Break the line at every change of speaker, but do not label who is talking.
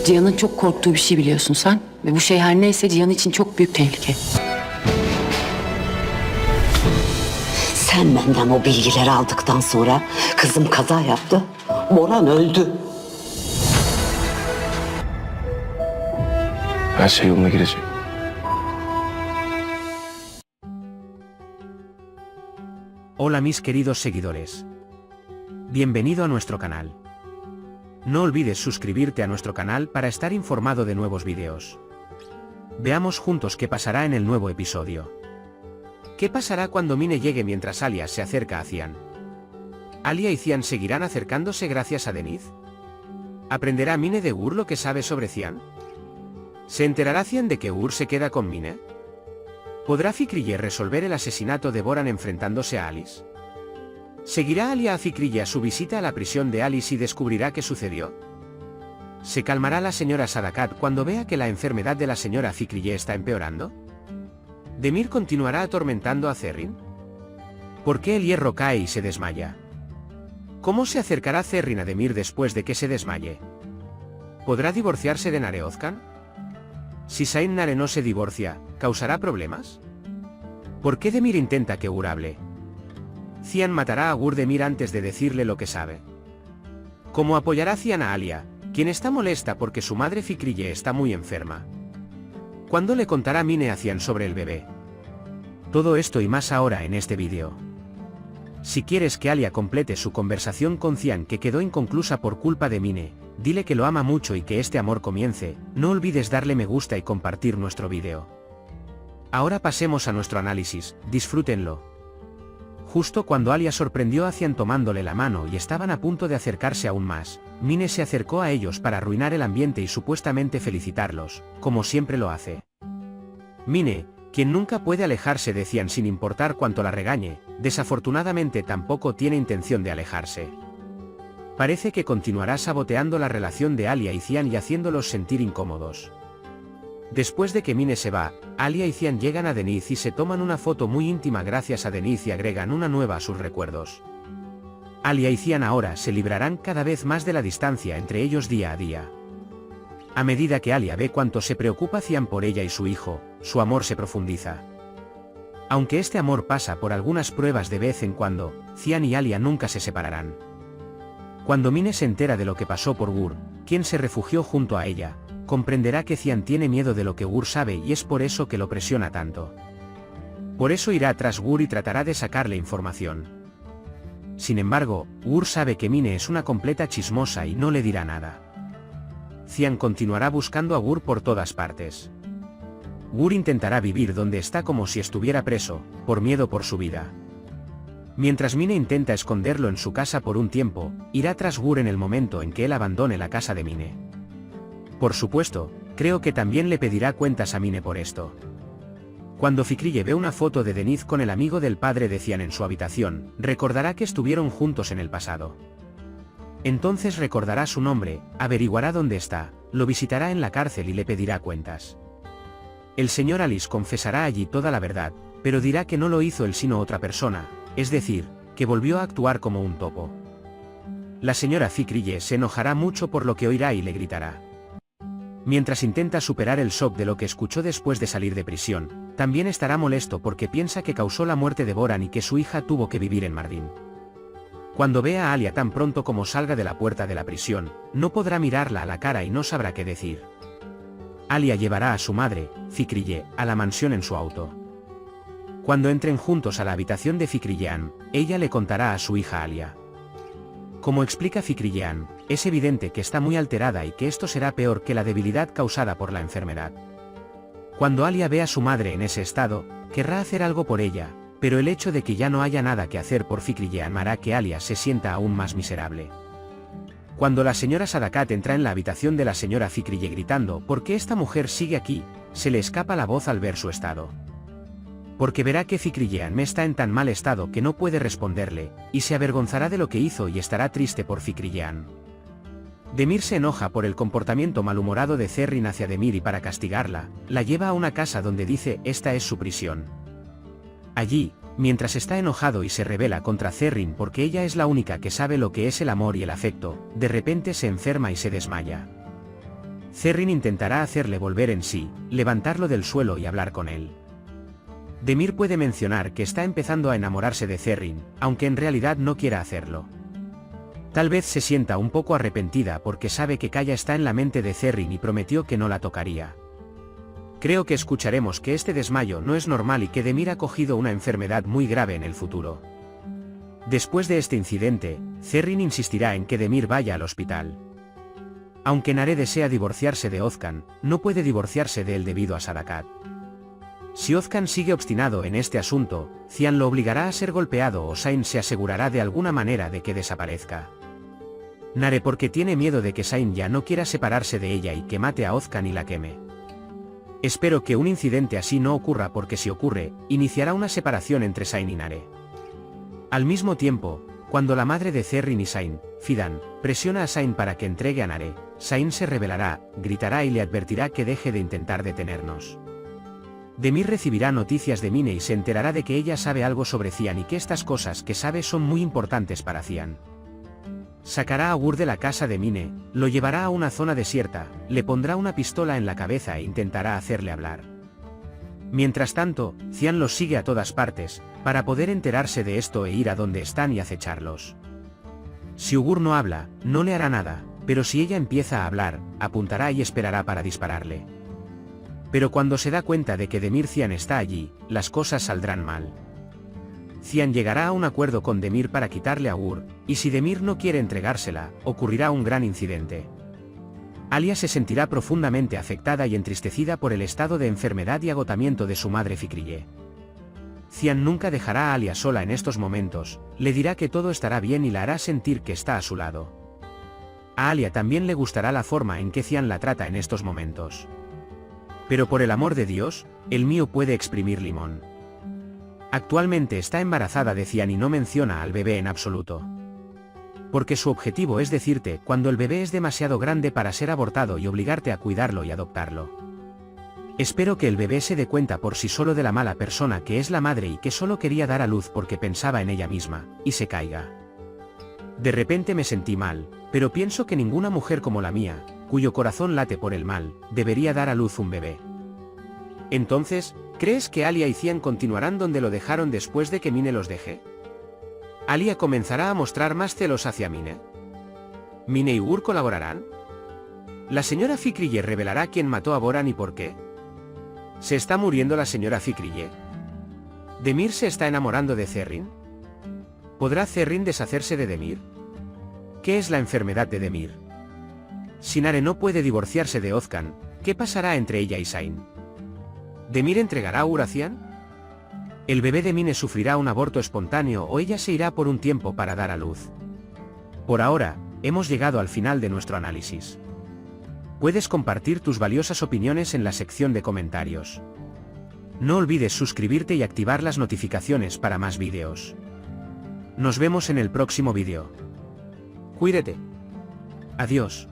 Cihan'ın çok korktuğu bir şey biliyorsun sen. Ve bu şey her neyse Cihan için çok büyük tehlike.
Sen benden o bilgileri aldıktan sonra kızım kaza yaptı. Boran öldü.
Her şey yoluna girecek.
Hola mis queridos seguidores. Bienvenido a nuestro canal. No olvides suscribirte a nuestro canal para estar informado de nuevos videos. Veamos juntos qué pasará en el nuevo episodio. ¿Qué pasará cuando Mine llegue mientras Alia se acerca a Cian? ¿Alia y Cian seguirán acercándose gracias a Denith? ¿Aprenderá Mine de Gur lo que sabe sobre Cian? ¿Se enterará Cian de que Gur se queda con Mine? ¿Podrá Fikrille resolver el asesinato de Boran enfrentándose a Alice? ¿Seguirá Alia a Fikrille a su visita a la prisión de Alice y descubrirá qué sucedió? ¿Se calmará la señora Sadakat cuando vea que la enfermedad de la señora Fikrille está empeorando? ¿Demir continuará atormentando a Zerrin? ¿Por qué el hierro cae y se desmaya? ¿Cómo se acercará Zerrin a Demir después de que se desmaye? ¿Podrá divorciarse de Nareozcan? Si Sain Nare no se divorcia, ¿causará problemas? ¿Por qué Demir intenta que Gur hable? ¿Cian matará a Gur Demir antes de decirle lo que sabe? ¿Cómo apoyará Cian a Alia, quien está molesta porque su madre Fikrille está muy enferma? ¿Cuándo le contará Mine a Cian sobre el bebé? Todo esto y más ahora en este vídeo. Si quieres que Alia complete su conversación con Cian que quedó inconclusa por culpa de Mine, dile que lo ama mucho y que este amor comience, no olvides darle me gusta y compartir nuestro vídeo. Ahora pasemos a nuestro análisis, disfrútenlo. Justo cuando Alia sorprendió a Cian tomándole la mano y estaban a punto de acercarse aún más, Mine se acercó a ellos para arruinar el ambiente y supuestamente felicitarlos, como siempre lo hace. Mine, quien nunca puede alejarse de Cian sin importar cuánto la regañe, desafortunadamente tampoco tiene intención de alejarse. Parece que continuará saboteando la relación de Alia y Cian y haciéndolos sentir incómodos. Después de que Mine se va, Alia y Cian llegan a Denith y se toman una foto muy íntima gracias a Denith y agregan una nueva a sus recuerdos. Alia y Cian ahora se librarán cada vez más de la distancia entre ellos día a día. A medida que Alia ve cuánto se preocupa Cian por ella y su hijo, su amor se profundiza. Aunque este amor pasa por algunas pruebas de vez en cuando, Cian y Alia nunca se separarán. Cuando Mine se entera de lo que pasó por Gur, quien se refugió junto a ella, comprenderá que Cian tiene miedo de lo que Gur sabe y es por eso que lo presiona tanto. Por eso irá tras Gur y tratará de sacarle información. Sin embargo, Gur sabe que Mine es una completa chismosa y no le dirá nada. Cian continuará buscando a Gur por todas partes. Gur intentará vivir donde está como si estuviera preso, por miedo por su vida. Mientras Mine intenta esconderlo en su casa por un tiempo, irá tras Gur en el momento en que él abandone la casa de Mine. Por supuesto, creo que también le pedirá cuentas a Mine por esto. Cuando Fikrille ve una foto de Denith con el amigo del padre de Cian en su habitación, recordará que estuvieron juntos en el pasado. Entonces recordará su nombre, averiguará dónde está, lo visitará en la cárcel y le pedirá cuentas. El señor Alice confesará allí toda la verdad, pero dirá que no lo hizo él sino otra persona, es decir, que volvió a actuar como un topo. La señora Fikrille se enojará mucho por lo que oirá y le gritará. Mientras intenta superar el shock de lo que escuchó después de salir de prisión, también estará molesto porque piensa que causó la muerte de Boran y que su hija tuvo que vivir en Mardin. Cuando vea a Alia tan pronto como salga de la puerta de la prisión, no podrá mirarla a la cara y no sabrá qué decir. Alia llevará a su madre, Fikrille, a la mansión en su auto. Cuando entren juntos a la habitación de Fikrillean, ella le contará a su hija Alia. Como explica Fikrillean, es evidente que está muy alterada y que esto será peor que la debilidad causada por la enfermedad. Cuando Alia ve a su madre en ese estado, querrá hacer algo por ella, pero el hecho de que ya no haya nada que hacer por Fikrillean hará que Alia se sienta aún más miserable. Cuando la señora Sadakat entra en la habitación de la señora Fikrille gritando «¿Por qué esta mujer sigue aquí?», se le escapa la voz al ver su estado. Porque verá que Fikrillean está en tan mal estado que no puede responderle, y se avergonzará de lo que hizo y estará triste por Fikrillean. Demir se enoja por el comportamiento malhumorado de Zerrin hacia Demir y para castigarla, la lleva a una casa donde dice esta es su prisión. Allí, mientras está enojado y se rebela contra Zerrin porque ella es la única que sabe lo que es el amor y el afecto, de repente se enferma y se desmaya. Zerrin intentará hacerle volver en sí, levantarlo del suelo y hablar con él. Demir puede mencionar que está empezando a enamorarse de Zerrin, aunque en realidad no quiera hacerlo. Tal vez se sienta un poco arrepentida porque sabe que Kaya está en la mente de Zerrin y prometió que no la tocaría. Creo que escucharemos que este desmayo no es normal y que Demir ha cogido una enfermedad muy grave en el futuro. Después de este incidente, Zerrin insistirá en que Demir vaya al hospital. Aunque Nare desea divorciarse de Ozcan, no puede divorciarse de él debido a Sadakat. Si Ozcan sigue obstinado en este asunto, Cian lo obligará a ser golpeado o Sain se asegurará de alguna manera de que desaparezca. Nare porque tiene miedo de que Sain ya no quiera separarse de ella y que mate a Ozcan y la queme. Espero que un incidente así no ocurra porque si ocurre, iniciará una separación entre Sain y Nare. Al mismo tiempo, cuando la madre de Zerrin y Sain, Fidan, presiona a Sain para que entregue a Nare, Sain se rebelará, gritará y le advertirá que deje de intentar detenernos. Demir recibirá noticias de Mine y se enterará de que ella sabe algo sobre Cian y que estas cosas que sabe son muy importantes para Cian. Sacará a Gur de la casa de Mine, lo llevará a una zona desierta, le pondrá una pistola en la cabeza e intentará hacerle hablar. Mientras tanto, Cian los sigue a todas partes, para poder enterarse de esto e ir a donde están y acecharlos. Si Ugur no habla, no le hará nada, pero si ella empieza a hablar, apuntará y esperará para dispararle. Pero cuando se da cuenta de que Demir Cian está allí, las cosas saldrán mal. Cian llegará a un acuerdo con Demir para quitarle a Ugur, y si Demir no quiere entregársela, ocurrirá un gran incidente. Alia se sentirá profundamente afectada y entristecida por el estado de enfermedad y agotamiento de su madre Fikrille. Cian nunca dejará a Alia sola en estos momentos, le dirá que todo estará bien y la hará sentir que está a su lado. A Alia también le gustará la forma en que Cian la trata en estos momentos. Pero por el amor de Dios, el mío puede exprimir limón. Actualmente está embarazada de Cian y no menciona al bebé en absoluto. Porque su objetivo es decirte cuando el bebé es demasiado grande para ser abortado y obligarte a cuidarlo y adoptarlo. Espero que el bebé se dé cuenta por sí solo de la mala persona que es la madre y que solo quería dar a luz porque pensaba en ella misma, y se caiga. De repente me sentí mal, pero pienso que ninguna mujer como la mía, cuyo corazón late por el mal, debería dar a luz un bebé. Entonces, ¿crees que Alia y Cian continuarán donde lo dejaron después de que Mine los deje? ¿Alia comenzará a mostrar más celos hacia Mine? ¿Mine y Ugur colaborarán? ¿La señora Fikrille revelará quién mató a Boran y por qué? ¿Se está muriendo la señora Fikrille? ¿Demir se está enamorando de Zerrin? ¿Podrá Zerrin deshacerse de Demir? ¿Qué es la enfermedad de Demir? Si Nare no puede divorciarse de Ozcan, ¿qué pasará entre ella y Sain? ¿Demir entregará a Ugur a Cian? ¿El bebé de Mine sufrirá un aborto espontáneo o ella se irá por un tiempo para dar a luz? Por ahora, hemos llegado al final de nuestro análisis. Puedes compartir tus valiosas opiniones en la sección de comentarios. No olvides suscribirte y activar las notificaciones para más vídeos. Nos vemos en el próximo vídeo. Cuídate. Adiós.